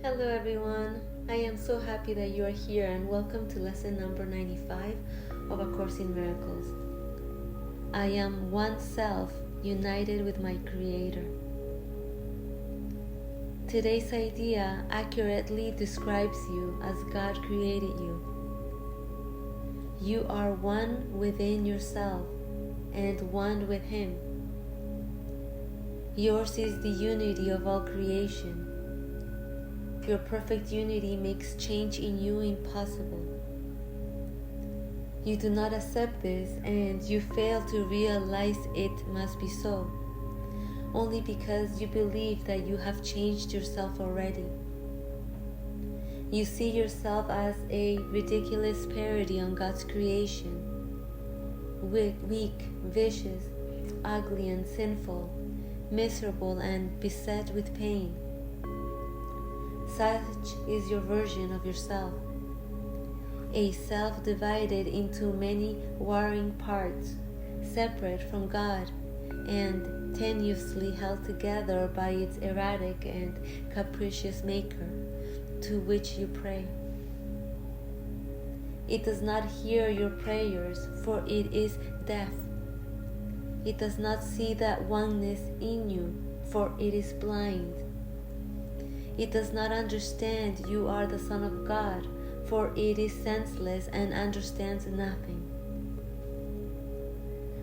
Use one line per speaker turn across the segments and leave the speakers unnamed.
Hello everyone, I am so happy that you are here and welcome to lesson number 95 of A Course in Miracles. I am one self united with my Creator. Today's idea accurately describes you as God created you. You are one within yourself and one with Him. Yours is the unity of all creation. Your perfect unity makes change in you impossible. You do not accept this and you fail to realize it must be so, only because you believe that you have changed yourself already. You see yourself as a ridiculous parody on God's creation, weak, vicious, ugly and sinful, miserable and beset with pain. Such is your version of yourself, a self divided into many warring parts, separate from God and tenuously held together by its erratic and capricious maker, to which you pray. It does not hear your prayers, for it is deaf. It does not see that oneness in you, for it is blind. It does not understand you are the Son of God, for it is senseless and understands nothing.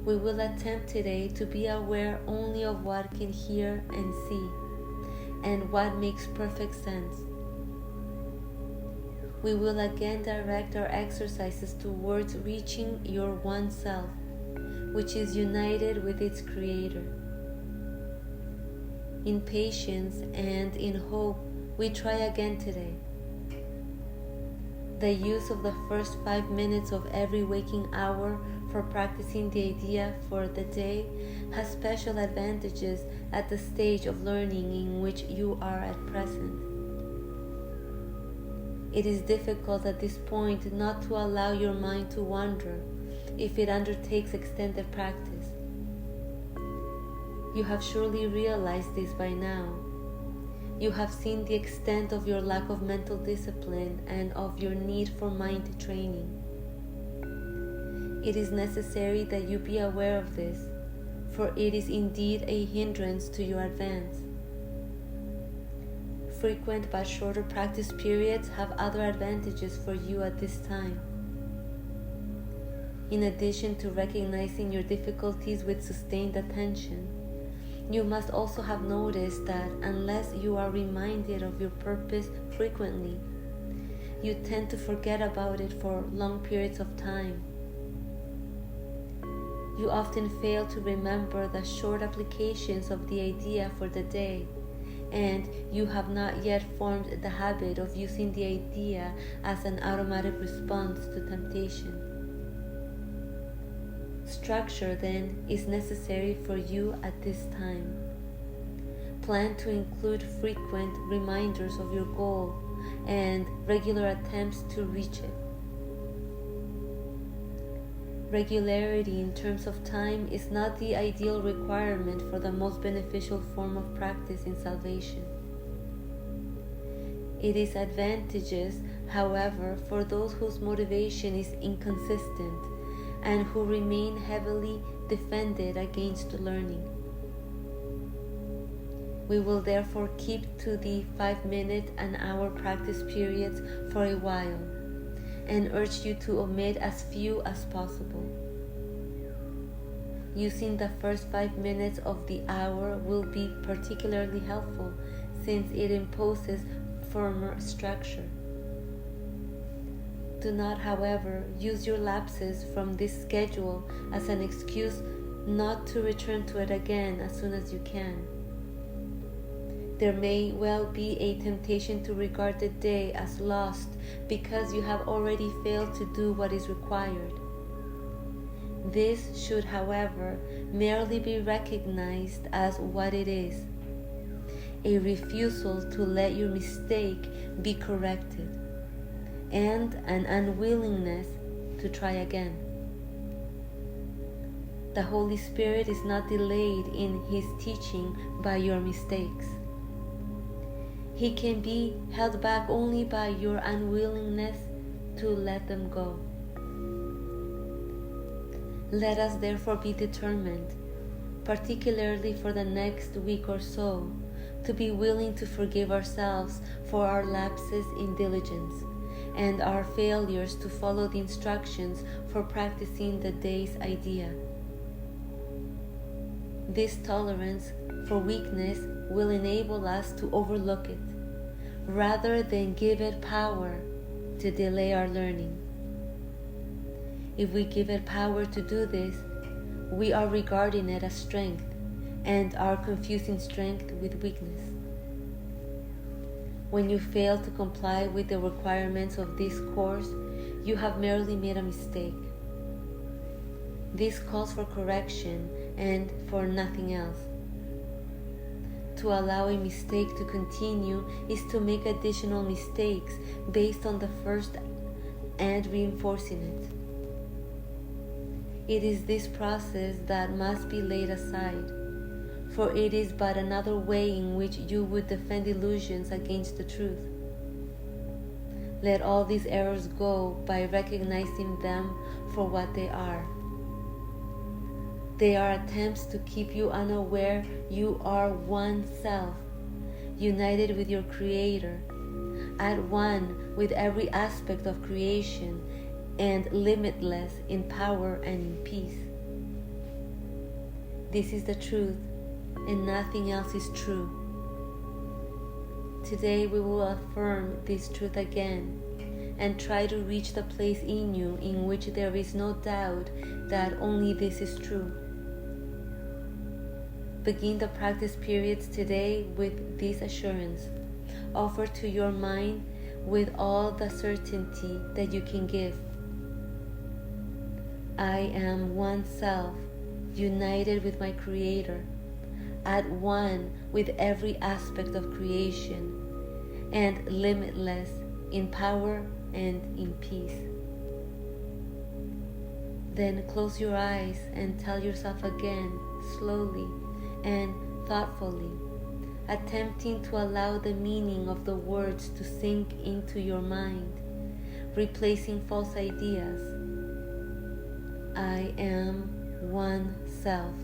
We will attempt today to be aware only of what can hear and see, and what makes perfect sense. We will again direct our exercises towards reaching your one self, which is united with its Creator. In patience and in hope, we try again today. The use of the first 5 minutes of every waking hour for practicing the idea for the day has special advantages at the stage of learning in which you are at present. It is difficult at this point not to allow your mind to wander if it undertakes extended practice. You have surely realized this by now. You have seen the extent of your lack of mental discipline and of your need for mind training. It is necessary that you be aware of this, for it is indeed a hindrance to your advance. Frequent but shorter practice periods have other advantages for you at this time. In addition to recognizing your difficulties with sustained attention, you must also have noticed that unless you are reminded of your purpose frequently, you tend to forget about it for long periods of time. You often fail to remember the short applications of the idea for the day, and you have not yet formed the habit of using the idea as an automatic response to temptation. Structure, then, is necessary for you at this time. Plan to include frequent reminders of your goal and regular attempts to reach it. Regularity in terms of time is not the ideal requirement for the most beneficial form of practice in salvation. It is advantageous, however, for those whose motivation is inconsistent and who remain heavily defended against learning. We will therefore keep to the 5-minute and hour practice periods for a while, and urge you to omit as few as possible. Using the first 5 minutes of the hour will be particularly helpful, since it imposes firmer structure. Do not, however, use your lapses from this schedule as an excuse not to return to it again as soon as you can. There may well be a temptation to regard the day as lost because you have already failed to do what is required. This should, however, merely be recognized as what it is: a refusal to let your mistake be corrected, and an unwillingness to try again. The Holy Spirit is not delayed in His teaching by your mistakes. He can be held back only by your unwillingness to let them go. Let us therefore be determined, particularly for the next week or so, to be willing to forgive ourselves for our lapses in diligence and our failures to follow the instructions for practicing the day's idea. This tolerance for weakness will enable us to overlook it, rather than give it power to delay our learning. If we give it power to do this, we are regarding it as strength and are confusing strength with weakness. When you fail to comply with the requirements of this course, you have merely made a mistake. This calls for correction and for nothing else. To allow a mistake to continue is to make additional mistakes based on the first and reinforcing it. It is this process that must be laid aside, for it is but another way in which you would defend illusions against the truth. Let all these errors go by recognizing them for what they are. They are attempts to keep you unaware you are one self, united with your Creator, at one with every aspect of creation, and limitless in power and in peace. This is the truth, and nothing else is true. Today we will affirm this truth again and try to reach the place in you in which there is no doubt that only this is true. Begin the practice periods today with this assurance. Offer to your mind with all the certainty that you can give. I am one self, united with my Creator, at one with every aspect of creation, and limitless in power and in peace. Then close your eyes and tell yourself again, slowly and thoughtfully, attempting to allow the meaning of the words to sink into your mind, replacing false ideas. I am one self.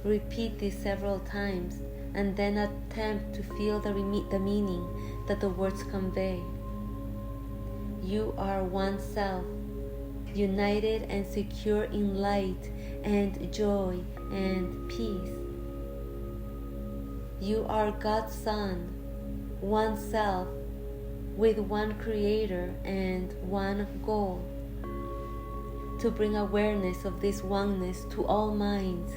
Repeat this several times and then attempt to feel the meaning that the words convey. You are one self, united and secure in light and joy and peace. You are God's Son, one self, with one Creator and one goal: to bring awareness of this oneness to all minds,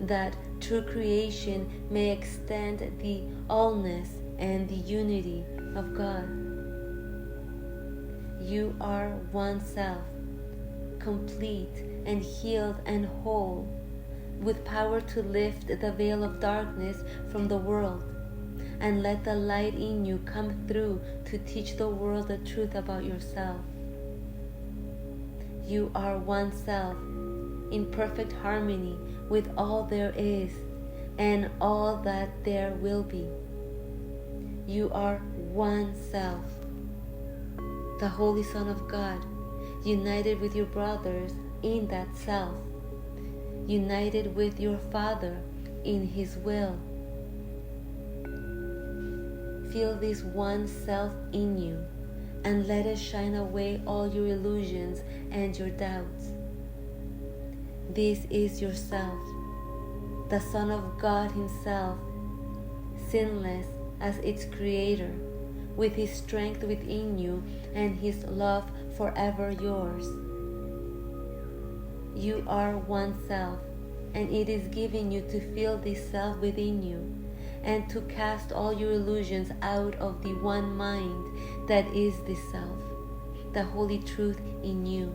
that true creation may extend the allness and the unity of God. You are one self, complete and healed and whole, with power to lift the veil of darkness from the world and let the light in you come through to teach the world the truth about yourself. You are one self, in perfect harmony with all there is and all that there will be. You are one self, the Holy Son of God, united with your brothers in that self, united with your Father in His will. Feel this one self in you and let it shine away all your illusions and your doubts. This is yourself, the Son of God Himself, sinless as its Creator, with His strength within you and His love forever yours. You are one self, and it is given you to feel this self within you and to cast all your illusions out of the one mind that is this self, the holy truth in you.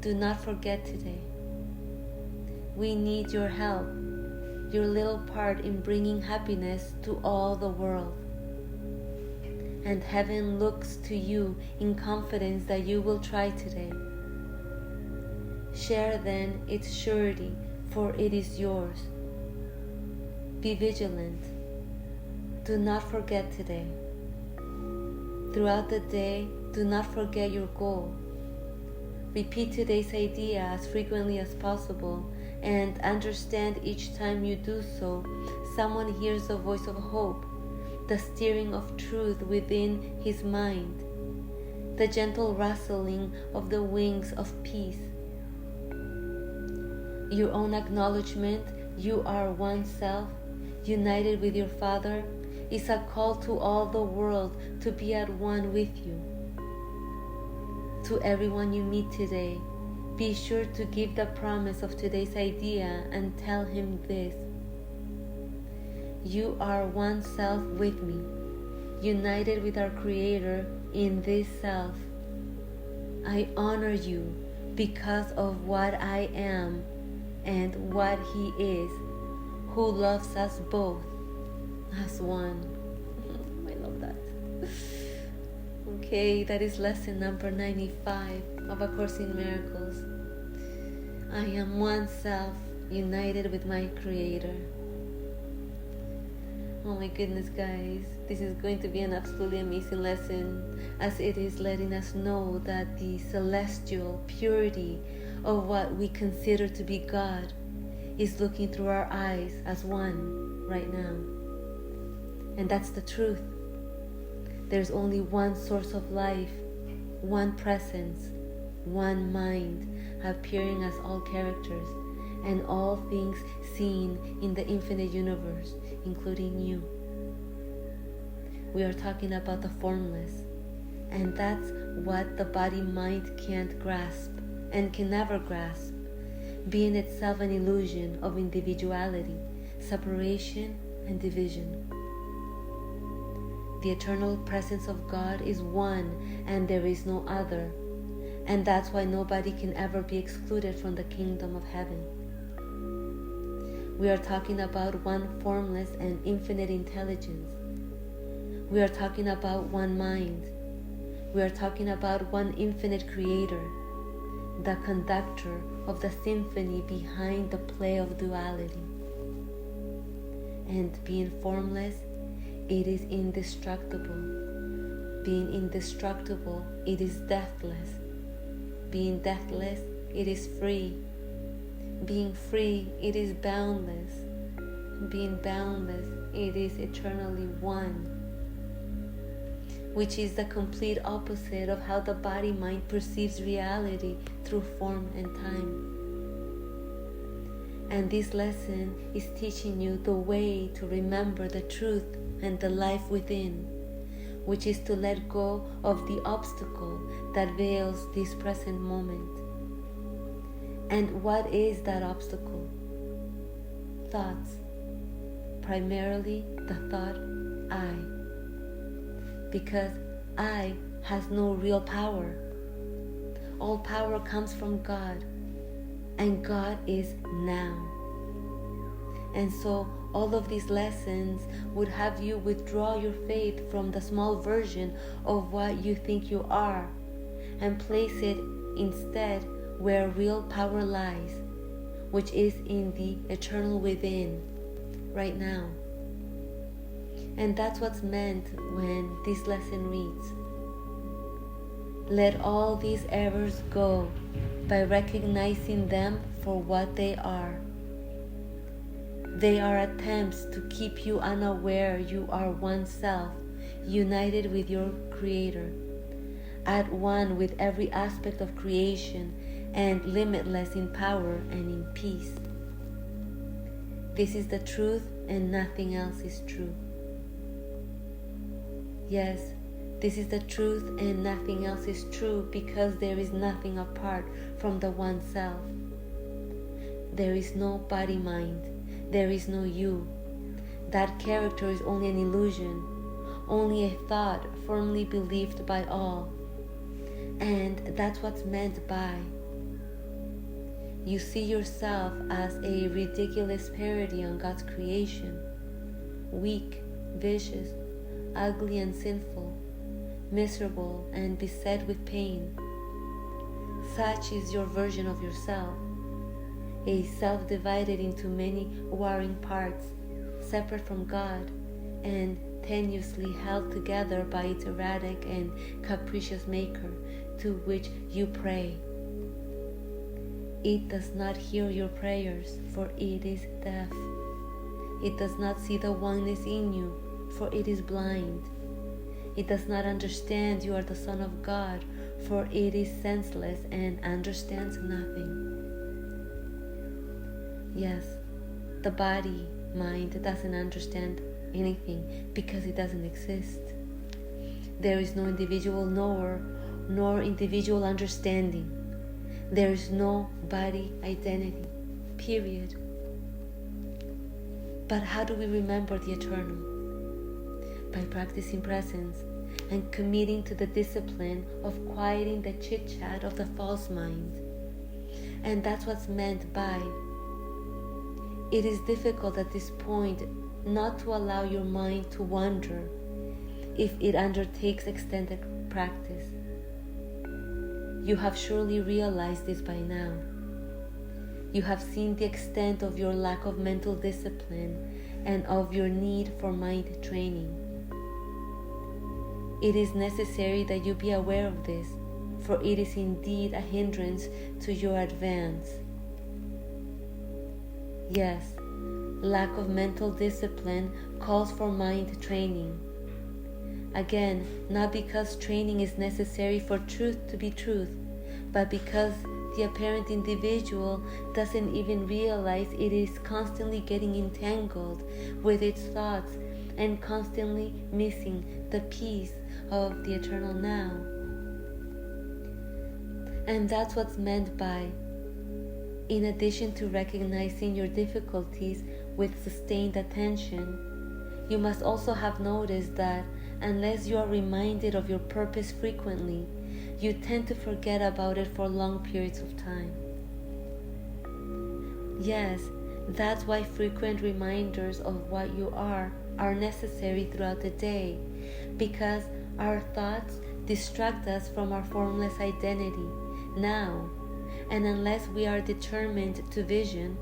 Do not forget today. We need your help, your little part in bringing happiness to all the world. And heaven looks to you in confidence that you will try today. Share then its surety, for it is yours. Be vigilant. Do not forget today. Throughout the day, do not forget your goal. Repeat today's idea as frequently as possible, and understand each time you do so, someone hears the voice of hope, the stirring of truth within his mind, the gentle rustling of the wings of peace. Your own acknowledgement you are one self, united with your Father, is a call to all the world to be at one with you. To everyone you meet today, be sure to give the promise of today's idea and tell him this: you are one self with me, united with our Creator in this self. I honor you because of what I am and what He is, who loves us both as one. I love that. Okay, that is lesson number 95 of A Course in Miracles. I am one self, united with my Creator. Oh my goodness, guys, this is going to be an absolutely amazing lesson, as it is letting us know that the celestial purity of what we consider to be God is looking through our eyes as one right now. And that's the truth. There's only one source of life, one presence, one mind, appearing as all characters and all things seen in the infinite universe, including you. We are talking about the formless, and that's what the body-mind can't grasp and can never grasp, being itself an illusion of individuality, separation, and division. The eternal presence of God is one, and there is no other, and that's why nobody can ever be excluded from the kingdom of heaven. We are talking about one formless and infinite intelligence. We are talking about one mind. We are talking about one infinite Creator, the conductor of the symphony behind the play of duality. And being formless, it is indestructible. Being indestructible, it is deathless. Being deathless, it is free. Being free, it is boundless. Being boundless, it is eternally one, which is the complete opposite of how the body-mind perceives reality through form and time. And this lesson is teaching you the way to remember the truth and the life within, which is to let go of the obstacle that veils this present moment. And what is that obstacle? Thoughts. Primarily the thought I. Because I has no real power. All power comes from God, and God is now. And so all of these lessons would have you withdraw your faith from the small version of what you think you are, and place it instead where real power lies, which is in the eternal within, right now. And that's what's meant when this lesson reads: let all these errors go by recognizing them for what they are. They are attempts to keep you unaware you are one self, united with your Creator, at one with every aspect of creation, and limitless in power and in peace. This is the truth, and nothing else is true. Yes, this is the truth, and nothing else is true, because there is nothing apart from the one self. There is no body-mind. There is no you. That character is only an illusion, only a thought firmly believed by all. And that's what's meant by: you see yourself as a ridiculous parody on God's creation, weak, vicious, ugly and sinful, miserable and beset with pain. Such is your version of yourself, a self divided into many warring parts, separate from God and tenuously held together by its erratic and capricious maker to which you pray. It does not hear your prayers, for it is deaf. It does not see the oneness in you, for it is blind. It does not understand you are the Son of God, for it is senseless and understands nothing. Yes, the body, mind, doesn't understand anything because it doesn't exist. There is no individual knower nor individual understanding. There is no body identity, period. But how do we remember the eternal? By practicing presence and committing to the discipline of quieting the chit-chat of the false mind. And that's what's meant by, it is difficult at this point not to allow your mind to wander if it undertakes extended practice. You have surely realized this by now. You have seen the extent of your lack of mental discipline and of your need for mind training. It is necessary that you be aware of this, for it is indeed a hindrance to your advance. Yes, lack of mental discipline calls for mind training. Again, not because training is necessary for truth to be truth, but because the apparent individual doesn't even realize it is constantly getting entangled with its thoughts and constantly missing the peace of the eternal now. And that's what's meant by, in addition to recognizing your difficulties with sustained attention, you must also have noticed that unless you are reminded of your purpose frequently, you tend to forget about it for long periods of time. Yes, that's why frequent reminders of what you are necessary throughout the day, because our thoughts distract us from our formless identity now, and unless we are determined to vision,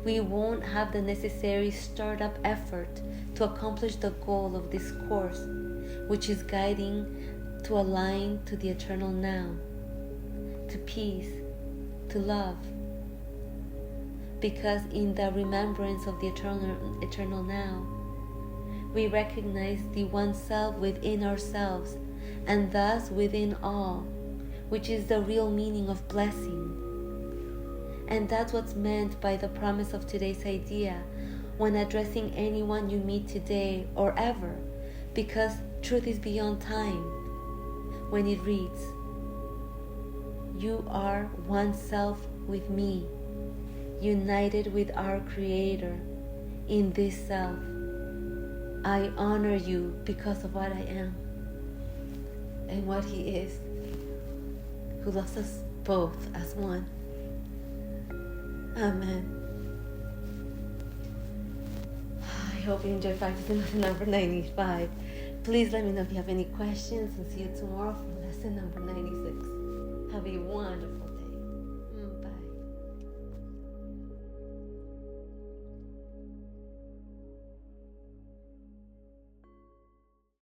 we won't have the necessary start-up effort to accomplish the goal of this course, which is guiding to align to the eternal now, to peace, to love. Because in the remembrance of the eternal now, we recognize the one self within ourselves, and thus within all, which is the real meaning of blessing. And that's what's meant by the promise of today's idea when addressing anyone you meet today or ever, because truth is beyond time. When it reads, "You are one self with me, united with our Creator in this self. I honor you because of what I am and what He is, who loves us both as one." Amen. I hope you enjoyed practicing lesson number 95. Please let me know if you have any questions, and see you tomorrow for lesson number 96. Have a wonderful day.